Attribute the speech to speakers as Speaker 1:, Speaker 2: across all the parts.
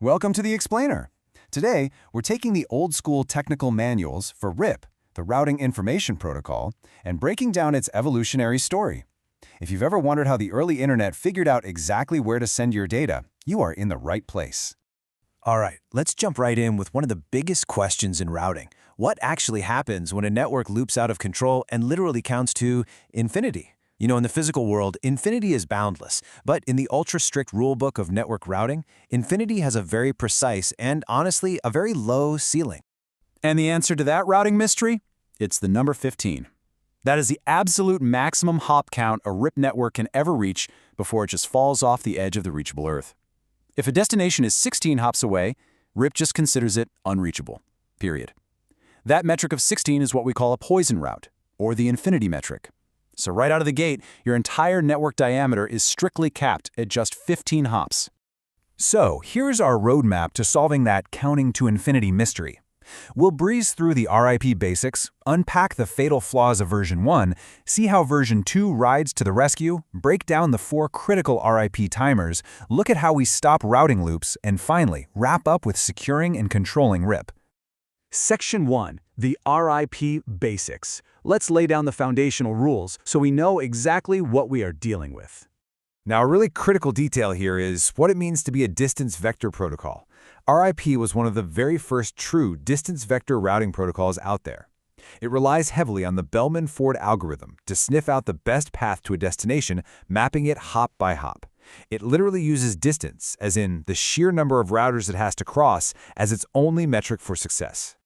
Speaker 1: Welcome to the Explainer. Today, we're taking the old-school technical manuals for RIP, the Routing Information Protocol, and breaking down its evolutionary story. If you've ever wondered how the early internet figured out exactly where to send your data, you are in the right place.
Speaker 2: All right, let's jump right in with one of the biggest questions in routing. What actually happens when a network loops out of control and literally counts to infinity? You know, in the physical world, infinity is boundless, but in the ultra-strict rulebook of network routing, infinity has a very precise and, honestly, a very low ceiling.
Speaker 3: And the answer to that routing mystery? It's the number 15. That is the absolute maximum hop count a RIP network can ever reach before it just falls off the edge of the reachable Earth. If a destination is 16 hops away, RIP just considers it unreachable, period. That metric of 16 is what we call a poison route, or the infinity metric. So right out of the gate, your entire network diameter is strictly capped at just 15 hops.
Speaker 4: So here's our roadmap to solving that counting to infinity mystery. We'll breeze through the RIP basics, unpack the fatal flaws of version 1, see how version 2 rides to the rescue, break down the 4 critical RIP timers, look at how we stop routing loops, and finally, wrap up with securing and controlling RIP.
Speaker 3: Section 1, the RIP basics. Let's lay down the foundational rules so we know exactly what we are dealing with.
Speaker 4: Now, a really critical detail here is what it means to be a distance vector protocol. RIP was one of the very first true distance vector routing protocols out there. It relies heavily on the Bellman-Ford algorithm to sniff out the best path to a destination, mapping it hop by hop. It literally uses distance, as in the sheer number of routers it has to cross, as its only metric for success.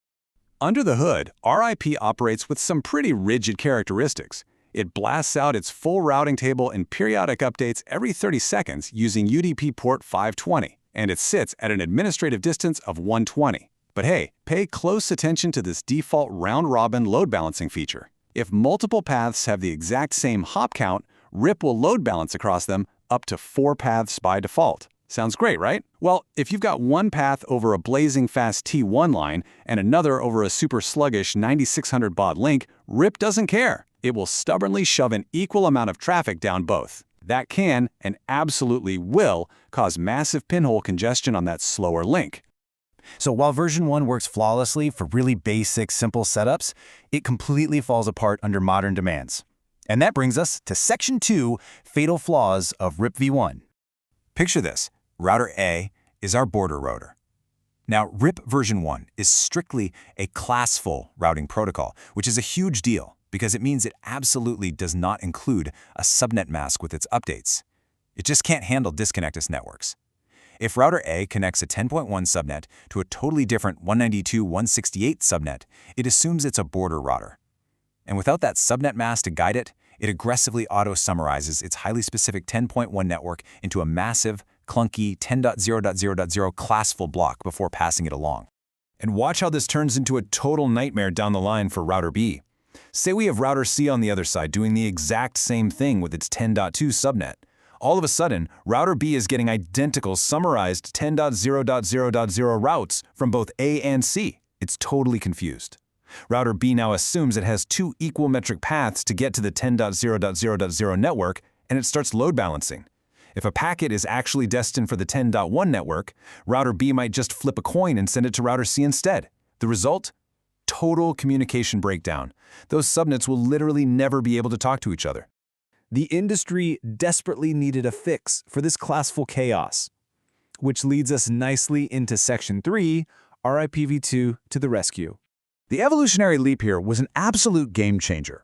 Speaker 5: Under the hood, RIP operates with some pretty rigid characteristics. It blasts out its full routing table in periodic updates every 30 seconds using UDP port 520, and it sits at an administrative distance of 120. But hey, pay close attention to this default round-robin load balancing feature. If multiple paths have the exact same hop count, RIP will load balance across them up to 4 paths by default. Sounds great, right? Well, if you've got one path over a blazing fast T1 line and another over a super sluggish 9600 baud link, RIP doesn't care. It will stubbornly shove an equal amount of traffic down both. That can, and absolutely will, cause massive pinhole congestion on that slower link.
Speaker 2: So while version 1 works flawlessly for really basic, simple setups, it completely falls apart under modern demands. And that brings us to Section 2, Fatal Flaws of RIP v1. Picture this. Router A is our border router. Now, RIP version 1 is strictly a classful routing protocol, which is a huge deal because it means it absolutely does not include a subnet mask with its updates. It just can't handle disconnectus networks. If router A connects a 10.1 subnet to a totally different 192.168 subnet, it assumes it's a border router. And without that subnet mask to guide it, it aggressively auto-summarizes its highly specific 10.1 network into a massive, clunky 10.0.0.0 classful block before passing it along.
Speaker 4: And watch how this turns into a total nightmare down the line for router B. Say we have router C on the other side doing the exact same thing with its 10.2 subnet. All of a sudden, router B is getting identical summarized 10.0.0.0 routes from both A and C. It's totally confused. Router B now assumes it has 2 equal metric paths to get to the 10.0.0.0 network, and it starts load balancing. If a packet is actually destined for the 10.1 network, router B might just flip a coin and send it to router C instead. The result? Total communication breakdown. Those subnets will literally never be able to talk to each other.
Speaker 3: The industry desperately needed a fix for this classful chaos, which leads us nicely into Section 3, RIPv2 to the rescue. The evolutionary leap here was an absolute game changer.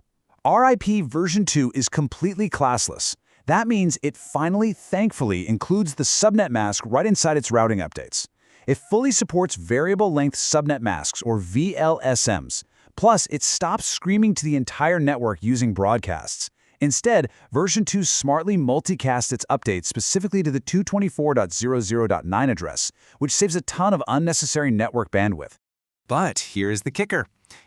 Speaker 3: RIP version 2 is completely classless. That means it finally, thankfully, includes the subnet mask right inside its routing updates. It fully supports variable length subnet masks, or VLSMs. Plus, it stops screaming to the entire network using broadcasts. Instead, version 2 smartly multicasts its updates specifically to the 224.00.9 address, which saves a ton of unnecessary network bandwidth.
Speaker 2: But here's the kicker.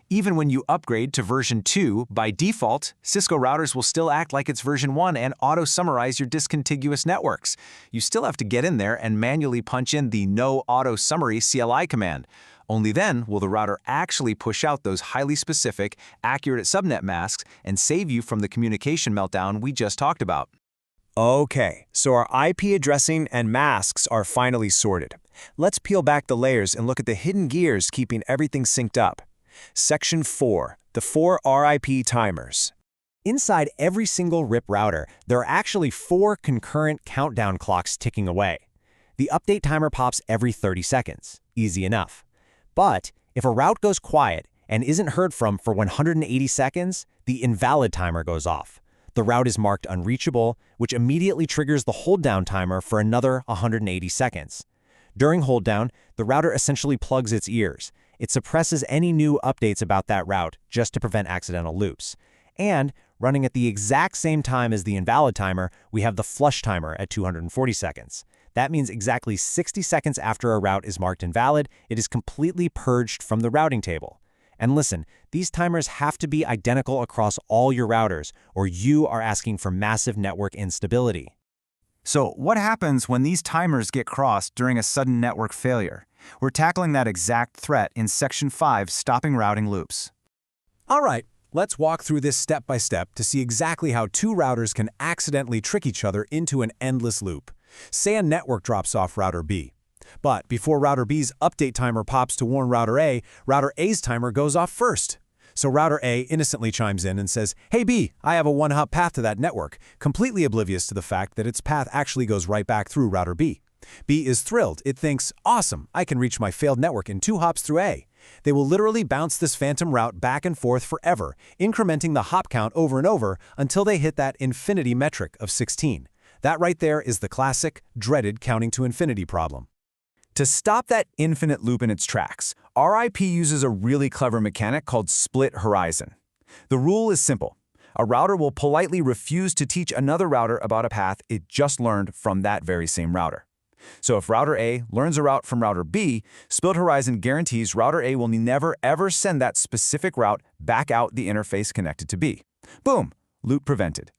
Speaker 2: Even when you upgrade to version 2, by default, Cisco routers will still act like it's version 1 and auto-summarize your discontiguous networks. You still have to get in there and manually punch in the no auto summary CLI command. Only then will the router actually push out those highly specific, accurate subnet masks and save you from the communication meltdown we just talked about.
Speaker 6: Okay, so our IP addressing and masks are finally sorted.
Speaker 3: Let's peel back the layers and look at the hidden gears keeping everything synced up. Section 4. The 4 RIP timers.
Speaker 6: Inside every single RIP router, there are actually 4 concurrent countdown clocks ticking away. The update timer pops every 30 seconds. Easy enough. But if a route goes quiet and isn't heard from for 180 seconds, the invalid timer goes off. The route is marked unreachable, which immediately triggers the hold down timer for another 180 seconds. During hold down, the router essentially plugs its ears. It suppresses any new updates about that route just to prevent accidental loops. And running at the exact same time as the invalid timer, we have the flush timer at 240 seconds. That means exactly 60 seconds after a route is marked invalid, it is completely purged from the routing table. And listen, these timers have to be identical across all your routers, or you are asking for massive network instability.
Speaker 2: So what happens when these timers get crossed during a sudden network failure? We're tackling that exact threat in Section 5, Stopping Routing Loops.
Speaker 3: All right, let's walk through this step by step to see exactly how 2 routers can accidentally trick each other into an endless loop. Say a network drops off router B. But before router B's update timer pops to warn router A's timer goes off first. So router A innocently chimes in and says, "Hey B, I have a 1-hop path to that network," completely oblivious to the fact that its path actually goes right back through router B. B is thrilled. It thinks, "Awesome, I can reach my failed network in 2 hops through A." They will literally bounce this phantom route back and forth forever, incrementing the hop count over and over until they hit that infinity metric of 16. That right there is the classic, dreaded counting to infinity problem.
Speaker 2: To stop that infinite loop in its tracks, RIP uses a really clever mechanic called split horizon. The rule is simple. A router will politely refuse to teach another router about a path it just learned from that very same router. So if router A learns a route from router B, split horizon guarantees router A will never ever send that specific route back out the interface connected to B. Boom, loop prevented.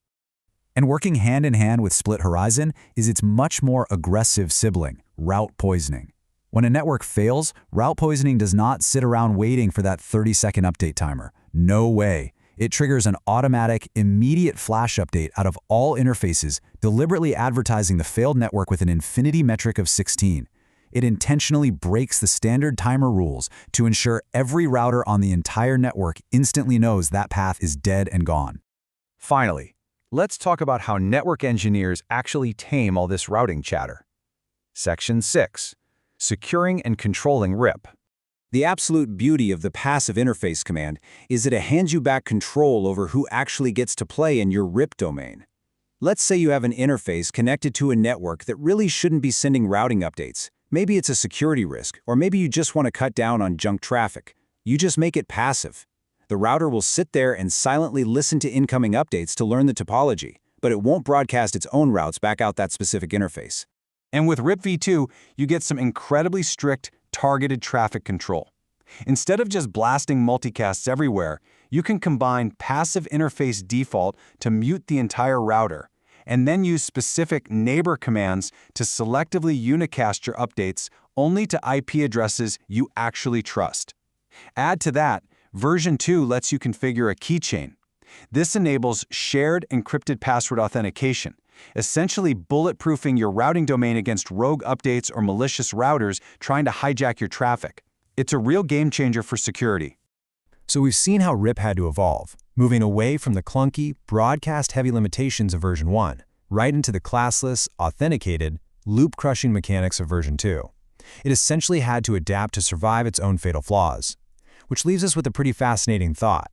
Speaker 2: And working hand in hand with split horizon is its much more aggressive sibling, route poisoning. When a network fails, route poisoning does not sit around waiting for that 30-second update timer. No way. It triggers an automatic, immediate flash update out of all interfaces, deliberately advertising the failed network with an infinity metric of 16. It intentionally breaks the standard timer rules to ensure every router on the entire network instantly knows that path is dead and gone. Finally, let's talk about how network engineers actually tame all this routing chatter. Section 6. Securing and controlling RIP.
Speaker 3: The absolute beauty of the passive interface command is that it hands you back control over who actually gets to play in your RIP domain. Let's say you have an interface connected to a network that really shouldn't be sending routing updates. Maybe it's a security risk, or maybe you just want to cut down on junk traffic. You just make it passive. The router will sit there and silently listen to incoming updates to learn the topology, but it won't broadcast its own routes back out that specific interface.
Speaker 4: And with RIP v2, you get some incredibly strict, targeted traffic control. Instead of just blasting multicasts everywhere, you can combine passive interface default to mute the entire router, and then use specific neighbor commands to selectively unicast your updates only to IP addresses you actually trust. Add to that, version 2 lets you configure a keychain. This enables shared encrypted password authentication, essentially bulletproofing your routing domain against rogue updates or malicious routers trying to hijack your traffic. It's a real game changer for security.
Speaker 1: So we've seen how RIP had to evolve, moving away from the clunky, broadcast-heavy limitations of version 1, right into the classless, authenticated, loop-crushing mechanics of version 2. It essentially had to adapt to survive its own fatal flaws. Which leaves us with a pretty fascinating thought.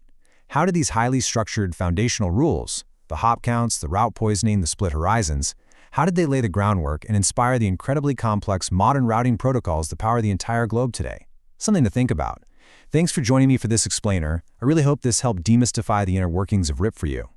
Speaker 1: How did these highly structured foundational rules, the hop counts, the route poisoning, the split horizons, how did they lay the groundwork and inspire the incredibly complex modern routing protocols that power the entire globe today? Something to think about. Thanks for joining me for this explainer. I really hope this helped demystify the inner workings of RIP for you.